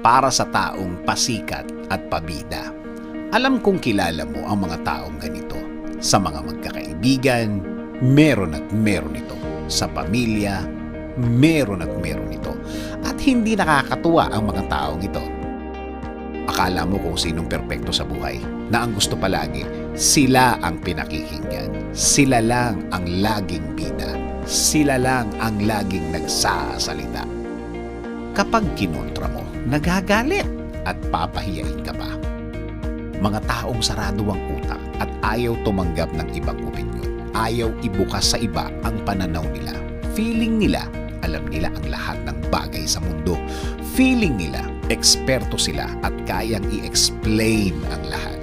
para sa taong pasikat at pabida. Alam kong kilala mo ang mga taong ganito. Sa mga magkakaibigan, meron at meron ito. Sa pamilya, meron at meron ito. At hindi nakakatuwa ang mga taong ito. Akala mo kung sinong perpekto sa buhay, na ang gusto palagi, sila ang pinakikinggan. Sila lang ang laging bida. Sila lang ang laging nagsasalita. Kapag kinontra mo, nagagalit at papahiyain ka pa. Mga taong sarado ang utak at ayaw tumanggap ng ibang opinyon. Ayaw ibukas sa iba ang pananaw nila. Feeling nila, alam nila ang lahat ng bagay sa mundo. Feeling nila, eksperto sila at kayang i-explain ang lahat.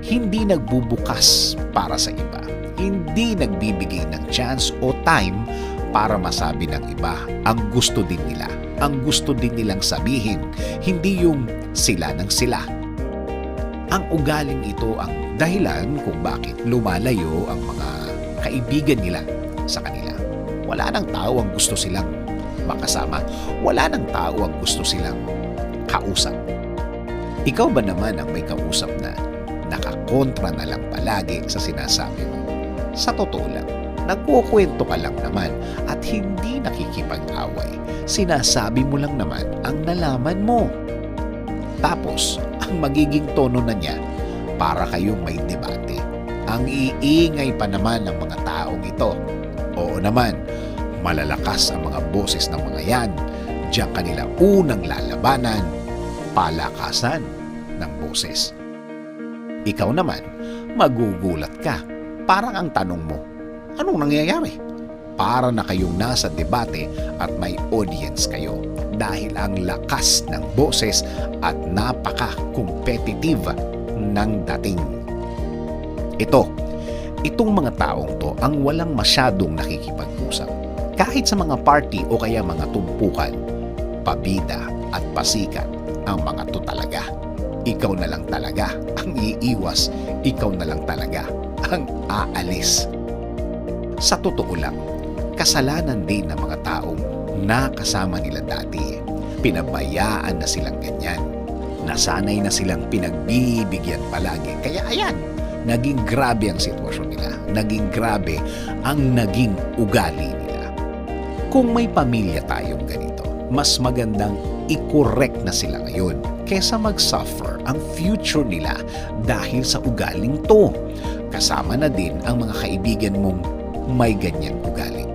Hindi nagbubukas para sa iba. Hindi nagbibigay ng chance o time para masabi ng iba ang gusto din nila. Ang gusto din nilang sabihin, hindi yung sila ng sila. Ang ugaling ito ang dahilan kung bakit lumalayo ang mga kaibigan nila sa kanila. Wala nang tao ang gusto silang makasama. Wala nang tao ang gusto silang kausap. Ikaw ba naman ang may kausap na nakakontra na lang palagi sa sinasabi mo? Sa totoo lang, nagkukwento ka lang naman at hindi nakikipag-away. Sinasabi mo lang naman ang nalaman mo. Tapos, ang magiging tono na niya para kayong may debate. Ang iingay pa naman ng mga taong ito. Oo naman, malalakas ang mga boses ng mga yan. Diyan kanila unang lalabanan, palakasan ng boses. Ikaw naman, magugulat ka. Parang ang tanong mo, anong nangyayari? Para na kayong nasa debate at may audience kayo dahil ang lakas ng boses at napaka-competitive ng dating. Itong mga taong to ang walang masyadong nakikipag-usap. Kahit sa mga party o kaya mga tumpukan, pabida at pasikat ang mga to talaga. Ikaw na lang talaga ang iiwas, ikaw na lang talaga ang aalis. Sa totoo lang, kasalanan din ng mga taong nakasama nila dati. Pinabayaan na silang ganyan. Nasanay na silang pinagbibigyan palagi. Kaya ayan, naging grabe ang sitwasyon nila. Naging grabe ang naging ugali nila. Kung may pamilya tayong ganito, mas magandang i-correct na sila ngayon kesa mag-suffer ang future nila dahil sa ugaling to. Kasama na din ang mga kaibigan mong may ganyang ugali.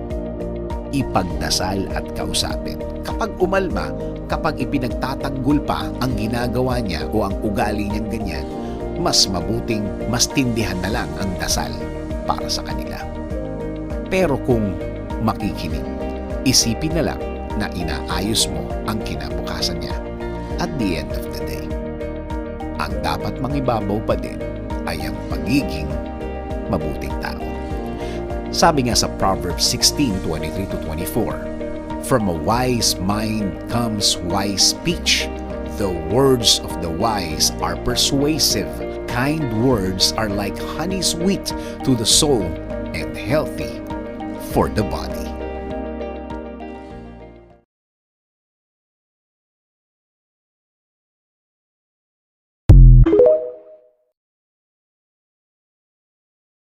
Ipagdasal at kausapin. Kapag umalma, kapag ipinagtatanggol pa ang ginagawa niya o ang ugali niyang ganyan, mas mabuting mas tindihan na lang ang dasal para sa kanila. Pero kung makikinig, isipin na lang na inaayos mo ang kinabukasan niya. At the end of the day, ang dapat mangibabaw pa din ay ang pagiging mabuting tao. Sabi nga sa Proverbs 16:23-24, "From a wise mind comes wise speech. The words of the wise are persuasive. Kind words are like honey sweet to the soul and healthy for the body."